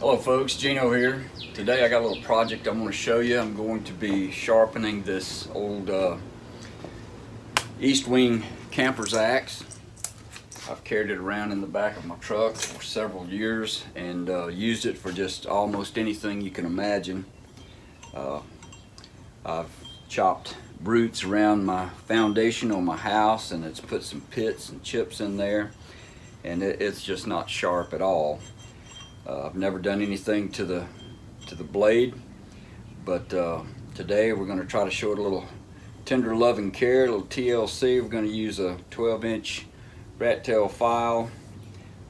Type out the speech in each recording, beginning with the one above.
Hello folks, Gino here. Today I got a little project I'm going to show you. I'm going to be sharpening this old East Wing camper's axe. I've carried it around in the back of my truck for several years and used it for just almost anything you can imagine. I've chopped roots around my foundation on my house, and it's put some pits and chips in there, and it's just not sharp at all. I've never done anything to the blade, but today we're going to try to show it a little tender loving care, a little TLC. We're going to use a 12-inch rat tail file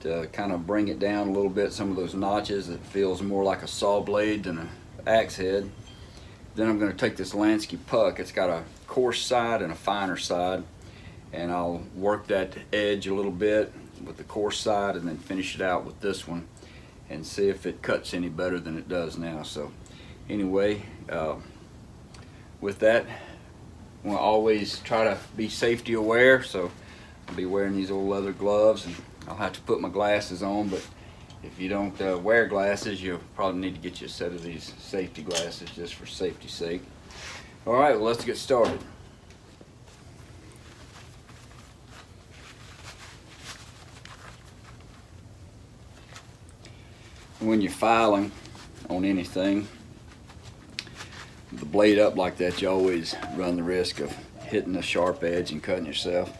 to kind of bring it down a little bit, some of those notches. It feels more like a saw blade than an axe head. Then I'm going to take this Lansky puck. It's got a coarse side and a finer side, and I'll work that edge a little bit with the coarse side and then finish it out with this one and see if it cuts any better than it does now. So anyway, with that, I want to always try to be safety aware, so I'll be wearing these old leather gloves, and I'll have to put my glasses on, but if you don't wear glasses, you'll probably need to get you a set of these safety glasses just for safety's sake. Alright, well, let's get started. When you're filing on anything, the blade up like that, you always run the risk of hitting a sharp edge and cutting yourself.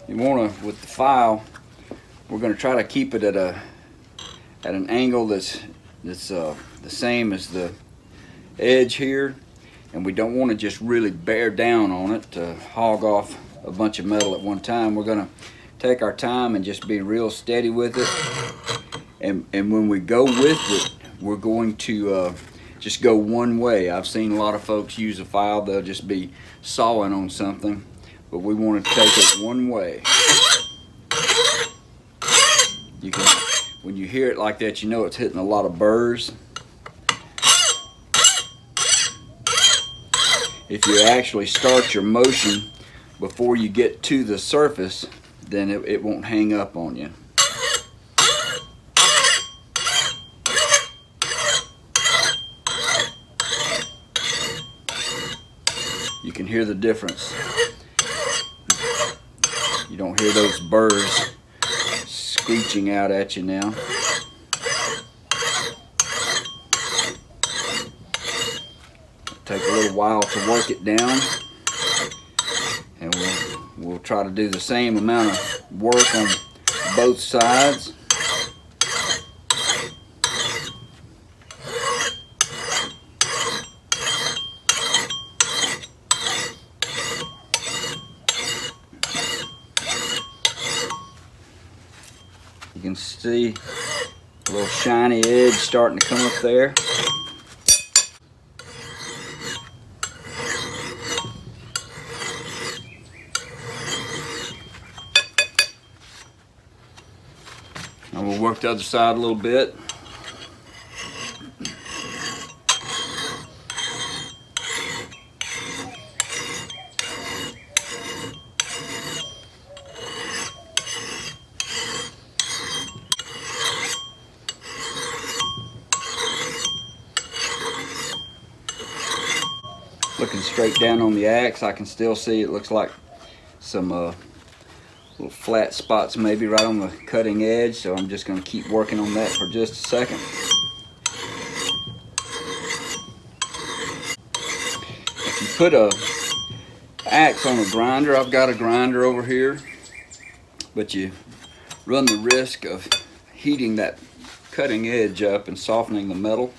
You want to, with the file, we're going to try to keep it at an angle that's the same as the edge here, and we don't want to just really bear down on it to hog off a bunch of metal at one time. We're going to take our time and just be real steady with it. And when we go with it, we're going to just go one way. I've seen a lot of folks use a file, they'll just be sawing on something, but we want to take it one way. You can, when you hear it like that, you know it's hitting a lot of burrs. If you actually start your motion before you get to the surface, then it won't hang up on you. You can hear the difference. You don't hear those burrs screeching out at you now. Take a little while to work it down, and we'll try to do the same amount of work on both sides. You can see a little shiny edge starting to come up there. And we'll work the other side a little bit. Looking straight down on the axe, I can still see it looks like some little flat spots maybe right on the cutting edge, so I'm just going to keep working on that for just a second. If you put a axe on a grinder, I've got a grinder over here, but you run the risk of heating that cutting edge up and softening the metal.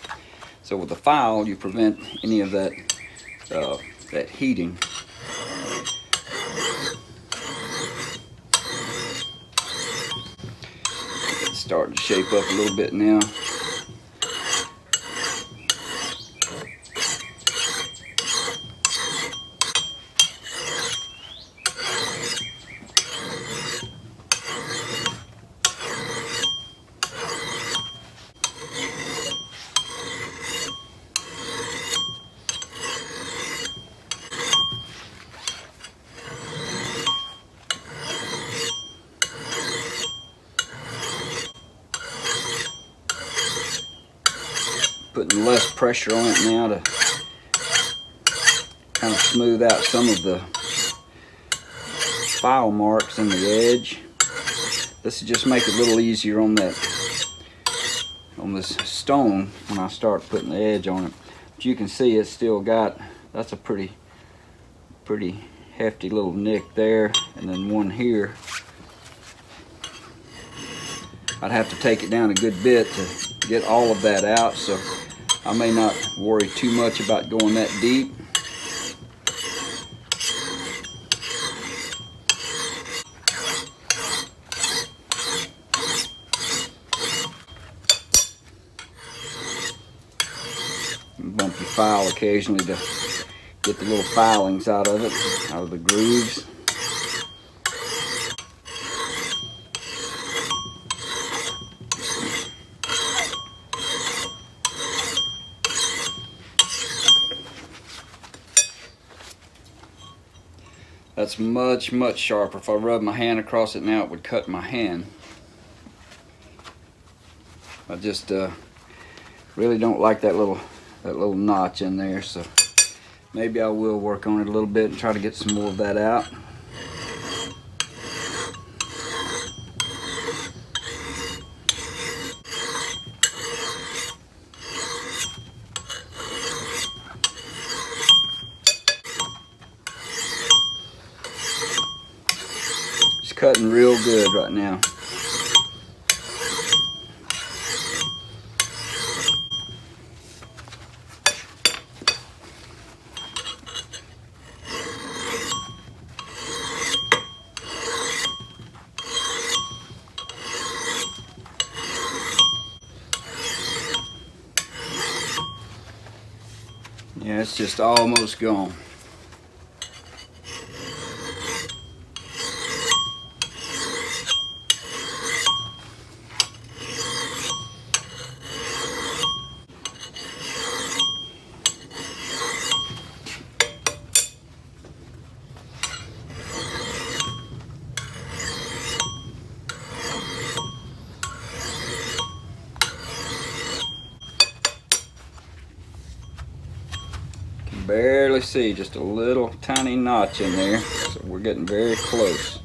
So with the file, you prevent any of that that heating. It's starting to shape up a little bit now. putting less pressure on it now to kind of smooth out some of the file marks in the edge. This will just make it a little easier on this stone when I start putting the edge on it. But you can see it's still got, that's a pretty hefty little nick there, and then one here. I'd have to take it down a good bit to get all of that out, so I may not worry too much about going that deep. Bump your file occasionally to get the little filings out of it, out of the grooves. That's much, much sharper. If I rub my hand across it now, it would cut my hand. I just really don't like that little notch in there, so maybe I will work on it a little bit and try to get some more of that out. It's cutting real good right now. Yeah, it's just almost gone. Barely see, just a little tiny notch in there, so we're getting very close.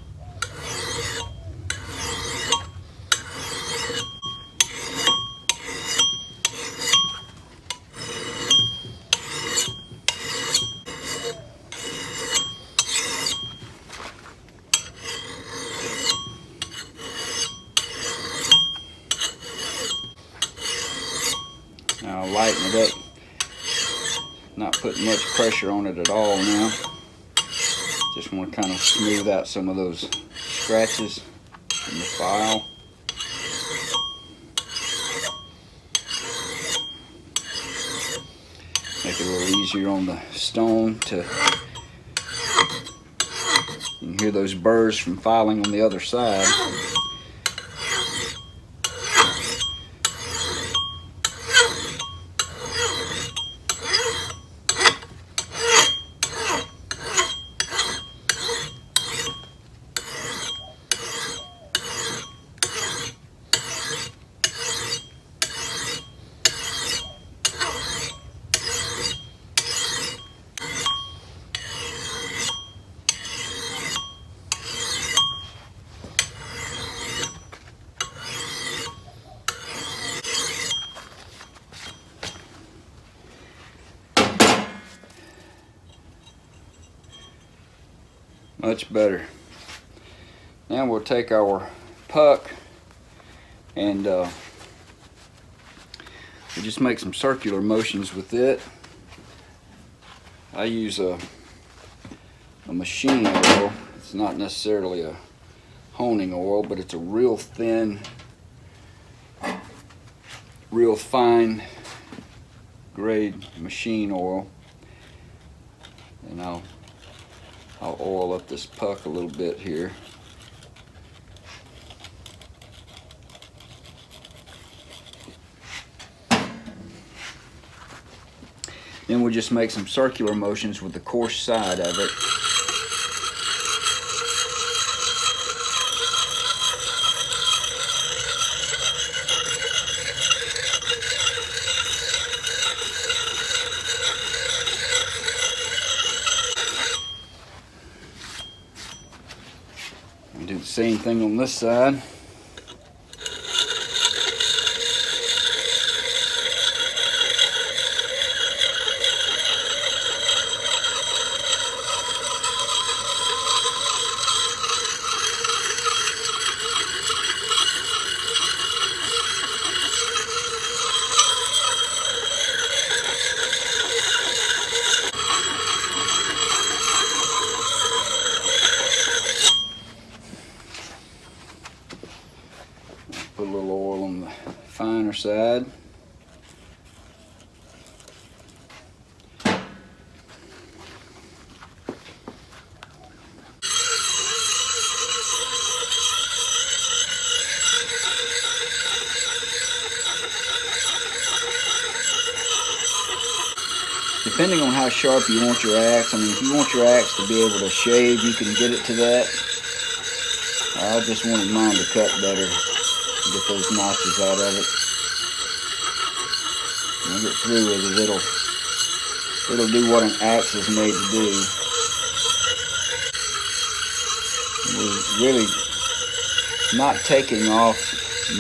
Now I'll lighten it up. Not putting much pressure on it at all now. Just want to kind of smooth out some of those scratches in the file. Make it a little easier on the stone to, you can hear those burrs from filing on the other side. Much better. Now we'll take our puck and we'll just make some circular motions with it. I use a machine oil. It's not necessarily a honing oil, but it's a real thin, real fine grade machine oil. And I'll oil up this puck a little bit here. Then we'll just make some circular motions with the coarse side of it. Do the same thing on this side. Put a little oil on the finer side. Depending on how sharp you want your axe, I mean, if you want your axe to be able to shave, you can get it to that. I just wanted mine to cut better, get those notches out of it. When I get through with it, it'll do what an axe is made to do. We're really not taking off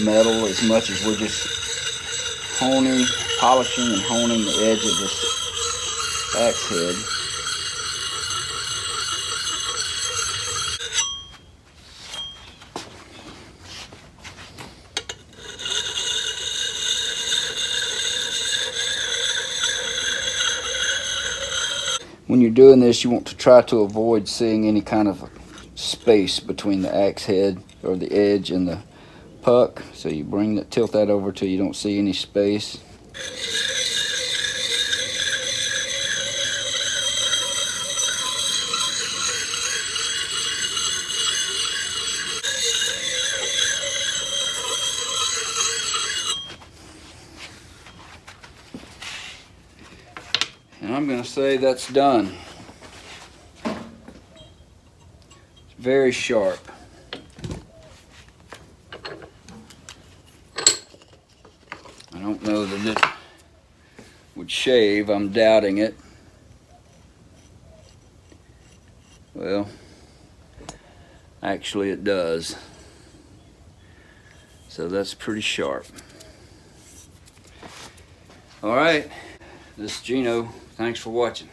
metal as much as we're just polishing and honing the edge of this axe head. When you're doing this, you want to try to avoid seeing any kind of space between the axe head or the edge and the puck. So you tilt that over till you don't see any space. And I'm going to say that's done. It's very sharp. I don't know that it would shave. I'm doubting it. Well, actually it does. So that's pretty sharp. All right, this is Gino. Thanks for watching.